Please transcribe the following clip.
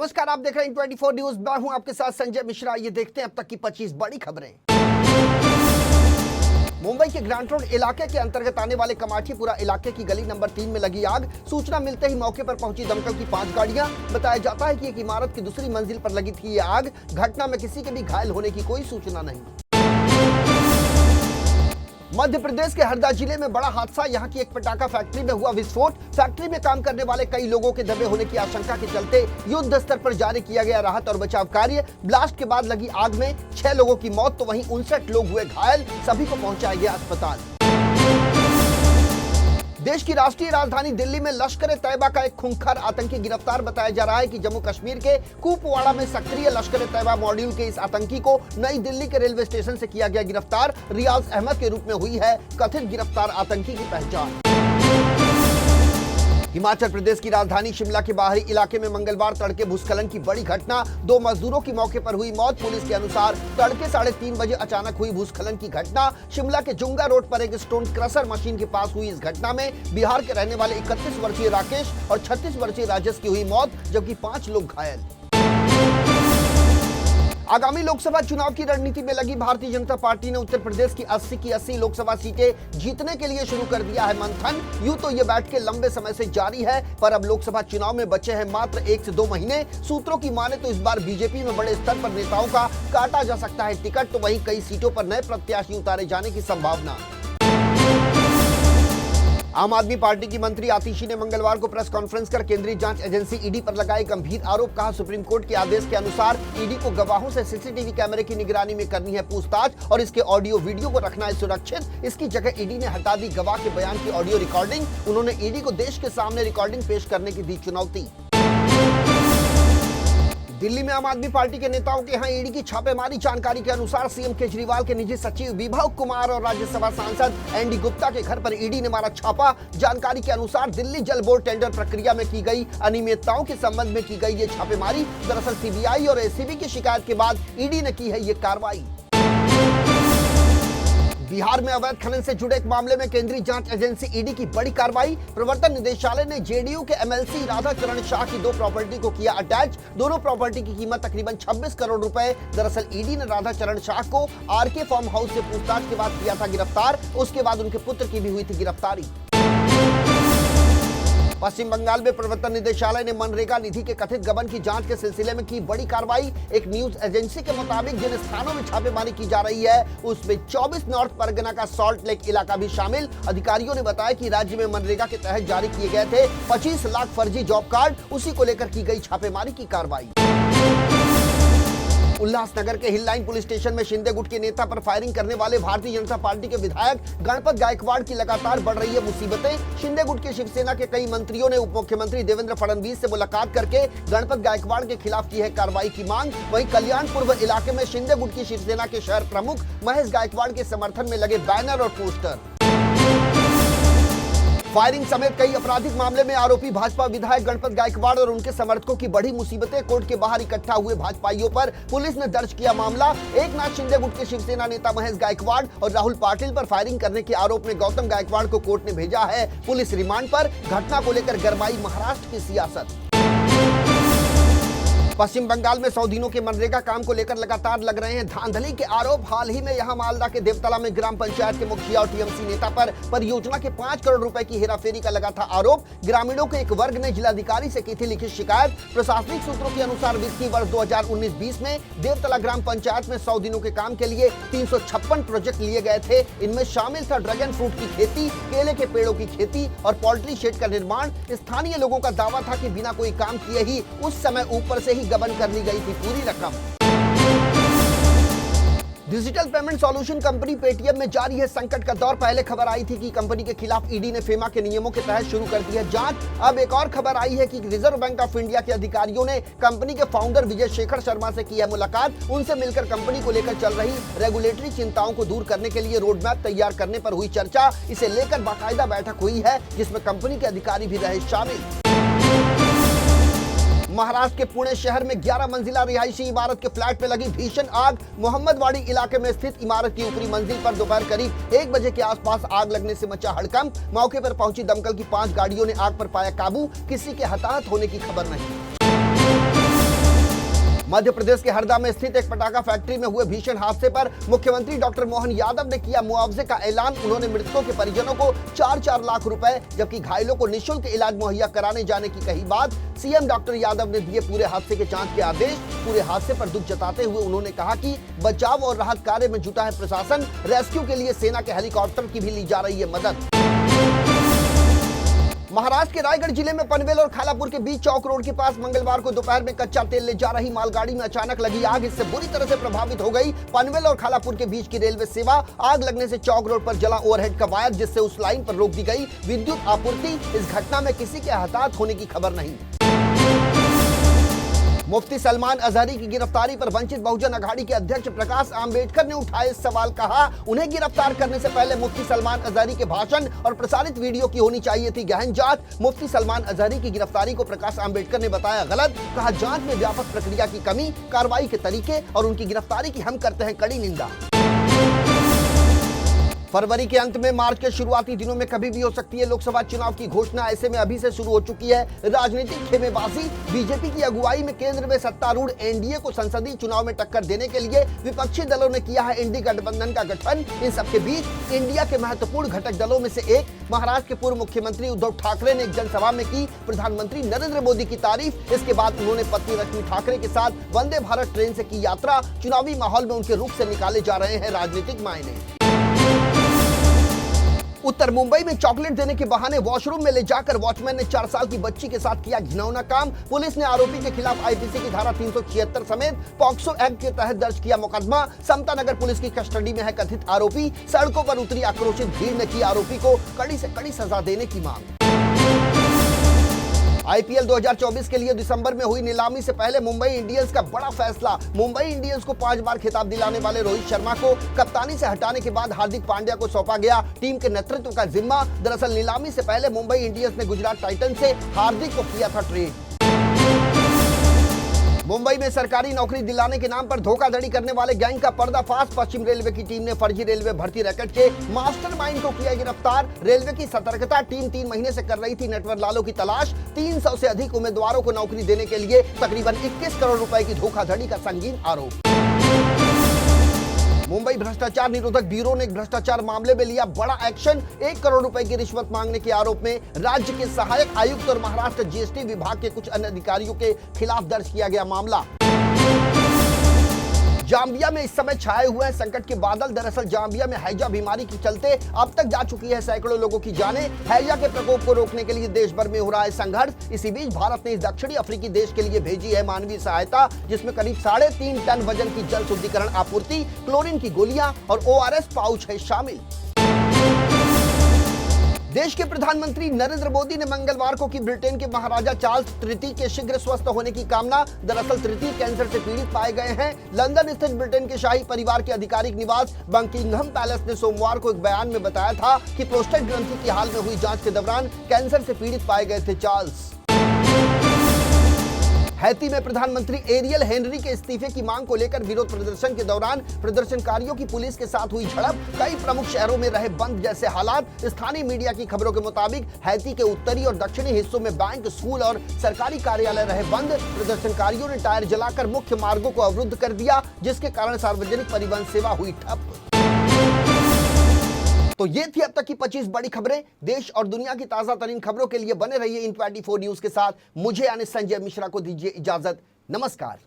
नमस्कार, आप देख रहे हैं 24 न्यूज। मैं हूं आपके साथ संजय मिश्रा। ये देखते हैं अब तक की 25 बड़ी खबरें। मुंबई के ग्रांट रोड इलाके के अंतर्गत आने वाले कमाठीपुरा इलाके की गली नंबर 3 में लगी आग। सूचना मिलते ही मौके पर पहुंची दमकल की 5 गाड़ियां। बताया जाता है कि एक इमारत की दूसरी मंजिल पर लगी थी ये आग। घटना में किसी के भी घायल होने की कोई सूचना नहीं। मध्य प्रदेश के हरदा जिले में बड़ा हादसा। यहां की एक पटाखा फैक्ट्री में हुआ विस्फोट। फैक्ट्री में काम करने वाले कई लोगों के दबे होने की आशंका के चलते युद्ध स्तर पर जारी किया गया राहत और बचाव कार्य। ब्लास्ट के बाद लगी आग में 6 लोगों की मौत तो वहीं 59 लोग हुए घायल। सभी को पहुंचाया गया अस्पताल। देश की राष्ट्रीय राजधानी दिल्ली में लश्कर-ए-तैयबा का एक खूंखार आतंकी गिरफ्तार। बताया जा रहा है कि जम्मू कश्मीर के कुपवाड़ा में सक्रिय लश्कर-ए-तैयबा मॉड्यूल के इस आतंकी को नई दिल्ली के रेलवे स्टेशन से किया गया गिरफ्तार। रियाज अहमद के रूप में हुई है कथित गिरफ्तार आतंकी की पहचान। हिमाचल प्रदेश की राजधानी शिमला के बाहरी इलाके में मंगलवार तड़के भूस्खलन की बड़ी घटना। 2 मजदूरों की मौके पर हुई मौत। पुलिस के अनुसार तड़के 3:30 बजे अचानक हुई भूस्खलन की घटना। शिमला के जुंगा रोड पर एक स्टोन क्रशर मशीन के पास हुई इस घटना में बिहार के रहने वाले 31 वर्षीय राकेश और 36 वर्षीय राजेश की हुई मौत, जबकि 5 लोग घायल। आगामी लोकसभा चुनाव की रणनीति में लगी भारतीय जनता पार्टी ने उत्तर प्रदेश की 80 की 80 लोकसभा सीटें जीतने के लिए शुरू कर दिया है मंथन। यूं तो ये बैठकें लंबे समय से जारी है, पर अब लोकसभा चुनाव में बचे हैं मात्र 1 से 2 महीने। सूत्रों की माने तो इस बार बीजेपी में बड़े स्तर पर नेताओं का काटा जा सकता है टिकट, तो वहीं कई सीटों पर नए प्रत्याशी उतारे जाने की संभावना। आम आदमी पार्टी की मंत्री आतिशी ने मंगलवार को प्रेस कॉन्फ्रेंस कर केंद्रीय जांच एजेंसी ईडी पर लगाए गंभीर आरोप। कहा, सुप्रीम कोर्ट के आदेश के अनुसार ईडी को गवाहों से सीसीटीवी कैमरे की निगरानी में करनी है पूछताछ और इसके ऑडियो वीडियो को रखना है सुरक्षित। इसकी जगह ईडी ने हटा दी गवाह के बयान की ऑडियो रिकॉर्डिंग। उन्होंने ईडी को देश के सामने रिकॉर्डिंग पेश करने की दी चुनौती। दिल्ली में आम आदमी पार्टी के नेताओं के यहां ईडी की छापेमारी। जानकारी के अनुसार सीएम केजरीवाल के निजी सचिव विभव कुमार और राज्यसभा सांसद एनडी गुप्ता के घर पर ईडी ने मारा छापा। जानकारी के अनुसार दिल्ली जल बोर्ड टेंडर प्रक्रिया में की गई अनियमितताओं के संबंध में की गई ये छापेमारी। दरअसल सीबीआई और एसीबी की शिकायत के बाद ईडी ने की है ये कार्रवाई। बिहार में अवैध खनन से जुड़े एक मामले में केंद्रीय जांच एजेंसी ईडी की बड़ी कार्रवाई। प्रवर्तन निदेशालय ने जेडीयू के एमएलसी राधा चरण शाह की 2 प्रॉपर्टी को किया अटैच। दोनों प्रॉपर्टी की कीमत तकरीबन 26 करोड़ रुपए। दरअसल ईडी ने राधा चरण शाह को आरके फार्म हाउस से पूछताछ के बाद किया था गिरफ्तार। उसके बाद उनके पुत्र की भी हुई थी गिरफ्तारी। पश्चिम बंगाल में प्रवर्तन निदेशालय ने मनरेगा निधि के कथित गबन की जांच के सिलसिले में की बड़ी कार्रवाई। एक न्यूज एजेंसी के मुताबिक जिन स्थानों में छापेमारी की जा रही है उसमें 24 नॉर्थ परगना का सॉल्ट लेक इलाका भी शामिल। अधिकारियों ने बताया कि राज्य में मनरेगा के तहत जारी किए गए थे 25 लाख फर्जी जॉब कार्ड। उसी को लेकर की गई छापेमारी की कार्रवाई। उल्लासनगर के हिल लाइन पुलिस स्टेशन में शिंदे गुट के नेता पर फायरिंग करने वाले भारतीय जनता पार्टी के विधायक गणपत गायकवाड़ की लगातार बढ़ रही है मुसीबतें। शिंदे गुट के शिवसेना के कई मंत्रियों ने उप मुख्यमंत्री देवेंद्र फडणवीस से मुलाकात करके गणपत गायकवाड़ के खिलाफ की है कार्रवाई की मांग। वहीं कल्याण पूर्व इलाके में शिंदे गुट की शिवसेना के शहर प्रमुख महेश गायकवाड़ के समर्थन में लगे बैनर और पोस्टर। फायरिंग समेत कई आपराधिक मामले में आरोपी भाजपा विधायक गणपत गायकवाड़ और उनके समर्थकों की बड़ी मुसीबतें। कोर्ट के बाहर इकट्ठा हुए भाजपाइयों पर पुलिस ने दर्ज किया मामला। एकनाथ शिंदे गुट के शिवसेना नेता महेश गायकवाड़ और राहुल पाटिल पर फायरिंग करने के आरोप में गौतम गायकवाड़ को कोर्ट ने भेजा है पुलिस रिमांड पर। घटना को लेकर गरमाई महाराष्ट्र की सियासत। पश्चिम बंगाल में 100 दिनों के मनरेगा काम को लेकर लगातार लग रहे हैं धांधली के आरोप। हाल ही में यहां मालदा के देवतला में ग्राम पंचायत के मुखिया और टीएमसी नेता पर परियोजना के 5 करोड़ रुपए की हेराफेरी का लगा था आरोप। ग्रामीणों के एक वर्ग ने जिलाधिकारी से की थी लिखित शिकायत। प्रशासनिक सूत्रों के अनुसार वित्तीय वर्ष 2019-20 में देवतला ग्राम पंचायत में 100 दिनों के काम के लिए 356 प्रोजेक्ट लिए गए थे। इनमें शामिल था ड्रैगन फ्रूट की खेती, केले के पेड़ों की खेती और पोल्ट्री शेड का निर्माण। स्थानीय लोगों का दावा था कि बिना कोई काम किए ही उस समय ऊपर से ही गबन कर ली गई थी पूरी रकम। Digital payment solution company Paytm में जारी है संकट का दौर। पहले खबर आई थी कि कंपनी के खिलाफ ईडी ने फेमा के नियमों के तहत शुरू कर दी है जांच। अब एक और खबर आई है कि रिजर्व बैंक ऑफ इंडिया के अधिकारियों ने कंपनी के फाउंडर विजय शेखर शर्मा से की है मुलाकात। उनसे मिलकर कंपनी को लेकर चल रही रेगुलेटरी चिंताओं को दूर करने के लिए रोड मैप तैयार करने पर हुई चर्चा। इसे लेकर बाकायदा बैठक हुई है जिसमें कंपनी के अधिकारी भी रहे शामिल। महाराष्ट्र के पुणे शहर में 11 मंजिला रिहायशी इमारत के फ्लैट में लगी भीषण आग। मोहम्मदवाड़ी इलाके में स्थित इमारत की ऊपरी मंजिल पर दोपहर करीब 1 बजे के आसपास आग लगने से मचा हड़कंप। मौके पर पहुंची दमकल की 5 गाड़ियों ने आग पर पाया काबू। किसी के हताहत होने की खबर नहीं। मध्य प्रदेश के हरदा में स्थित एक पटाखा फैक्ट्री में हुए भीषण हादसे पर मुख्यमंत्री डॉक्टर मोहन यादव ने किया मुआवजे का ऐलान। उन्होंने मृतकों के परिजनों को 4-4 लाख रुपए जबकि घायलों को निःशुल्क इलाज मुहैया कराने जाने की कही बात। सीएम डॉक्टर यादव ने दिए पूरे हादसे के जांच के आदेश। पूरे हादसे पर दुख जताते हुए उन्होंने कहा कि बचाव और राहत कार्य में जुटा है प्रशासन। रेस्क्यू के लिए सेना के हेलीकॉप्टर की भी ली जा रही है मदद। महाराष्ट्र के रायगढ़ जिले में पनवेल और खालापुर के बीच चौक रोड के पास मंगलवार को दोपहर में कच्चा तेल ले जा रही मालगाड़ी में अचानक लगी आग। इससे बुरी तरह से प्रभावित हो गई पनवेल और खालापुर के बीच की रेलवे सेवा। आग लगने से चौक रोड पर जला ओवरहेड का वायर, जिससे उस लाइन पर रोक दी गई विद्युत आपूर्ति। इस घटना में किसी के हताहत होने की खबर नहीं। मुफ्ती सलमान अजहरी की गिरफ्तारी पर वंचित बहुजन अघाड़ी के अध्यक्ष प्रकाश आंबेडकर ने उठाए सवाल। कहा, उन्हें गिरफ्तार करने से पहले मुफ्ती सलमान अजहरी के भाषण और प्रसारित वीडियो की होनी चाहिए थी गहन जांच। मुफ्ती सलमान अजहरी की गिरफ्तारी को प्रकाश आंबेडकर ने बताया गलत। कहा, जांच में व्यापक प्रक्रिया की कमी, कार्रवाई के तरीके और उनकी गिरफ्तारी की हम करते हैं कड़ी निंदा। फरवरी के अंत में मार्च के शुरुआती दिनों में कभी भी हो सकती है लोकसभा चुनाव की घोषणा। ऐसे में अभी से शुरू हो चुकी है राजनीतिक खेमेबाजी। बीजेपी की अगुवाई में केंद्र में सत्तारूढ़ एनडीए को संसदीय चुनाव में टक्कर देने के लिए विपक्षी दलों ने किया है इंडी गठबंधन का गठन। इन सबके बीच इंडिया के महत्वपूर्ण घटक दलों में से एक महाराष्ट्र के पूर्व मुख्यमंत्री उद्धव ठाकरे ने एक जनसभा में की प्रधानमंत्री नरेंद्र मोदी की तारीफ। इसके बाद उन्होंने पत्नी रश्मि ठाकरे के साथ वंदे भारत ट्रेन से की यात्रा। चुनावी माहौल में उनके रुख से निकाले जा रहे हैं राजनीतिक मायने। उत्तर मुंबई में चॉकलेट देने के बहाने वॉशरूम में ले जाकर वॉचमैन ने 4 साल की बच्ची के साथ किया घिनौना काम। पुलिस ने आरोपी के खिलाफ आईपीसी की धारा 376 समेत पॉक्सो एक्ट के तहत दर्ज किया मुकदमा। समता नगर पुलिस की कस्टडी में है कथित आरोपी। सड़कों पर उतरी आक्रोशित भीड़ ने की आरोपी को कड़ी से कड़ी सजा देने की मांग। आईपीएल 2024 के लिए दिसंबर में हुई नीलामी से पहले मुंबई इंडियंस का बड़ा फैसला। मुंबई इंडियंस को 5 बार खिताब दिलाने वाले रोहित शर्मा को कप्तानी से हटाने के बाद हार्दिक पांड्या को सौंपा गया टीम के नेतृत्व का जिम्मा। दरअसल नीलामी से पहले मुंबई इंडियंस ने गुजरात टाइटंस से हार्दिक को किया था ट्रेड। मुंबई में सरकारी नौकरी दिलाने के नाम पर धोखाधड़ी करने वाले गैंग का पर्दाफाश। पश्चिम रेलवे की टीम ने फर्जी रेलवे भर्ती रैकेट के मास्टरमाइंड को किया गिरफ्तार। रेलवे की सतर्कता टीम 3 महीने से कर रही थी नेटवर्क लालों की तलाश। 300 से अधिक उम्मीदवारों को नौकरी देने के लिए तकरीबन 21 करोड़ रुपए की धोखाधड़ी का संगीन आरोप। मुंबई भ्रष्टाचार निरोधक ब्यूरो ने भ्रष्टाचार मामले में लिया बड़ा एक्शन। 1 करोड़ रुपए की रिश्वत मांगने के आरोप में राज्य के सहायक आयुक्त और महाराष्ट्र जीएसटी विभाग के कुछ अन्य अधिकारियों के खिलाफ दर्ज किया गया मामला। जाम्बिया में इस समय छाए हुए हैं संकट के बादल। दरअसल जाम्बिया में हैजा बीमारी के चलते अब तक जा चुकी है सैकड़ों लोगों की जानें। हैजा के प्रकोप को रोकने के लिए देश भर में हो रहा है संघर्ष। इसी बीच भारत ने इस दक्षिणी अफ्रीकी देश के लिए भेजी है मानवीय सहायता, जिसमें करीब 3.5 टन वजन की जल शुद्धिकरण आपूर्ति, क्लोरीन की गोलियां और ओआरएस पाउच है शामिल। देश के प्रधानमंत्री नरेंद्र मोदी ने मंगलवार को की ब्रिटेन के महाराजा चार्ल्स तृतीय के शीघ्र स्वस्थ होने की कामना। दरअसल तृतीय कैंसर से पीड़ित पाए गए हैं। लंदन स्थित ब्रिटेन के शाही परिवार के आधिकारिक निवास बकिंघम पैलेस ने सोमवार को एक बयान में बताया था कि प्रोस्टेट ग्रंथि की हाल में हुई जांच के दौरान कैंसर से पीड़ित पाए गए थे चार्ल्स। हैती में प्रधानमंत्री एरियल हेनरी के इस्तीफे की मांग को लेकर विरोध प्रदर्शन के दौरान प्रदर्शनकारियों की पुलिस के साथ हुई झड़प। कई प्रमुख शहरों में रहे बंद जैसे हालात। स्थानीय मीडिया की खबरों के मुताबिक हैती के उत्तरी और दक्षिणी हिस्सों में बैंक, स्कूल और सरकारी कार्यालय रहे बंद। प्रदर्शनकारियों ने टायर जलाकर मुख्य मार्गों को अवरुद्ध कर दिया, जिसके कारण सार्वजनिक परिवहन सेवा हुई ठप। तो ये थी अब तक की 25 बड़ी खबरें। देश और दुनिया की ताजा तरीन खबरों के लिए बने रहिए इन 24 न्यूज के साथ। मुझे यानी संजय मिश्रा को दीजिए इजाजत। नमस्कार।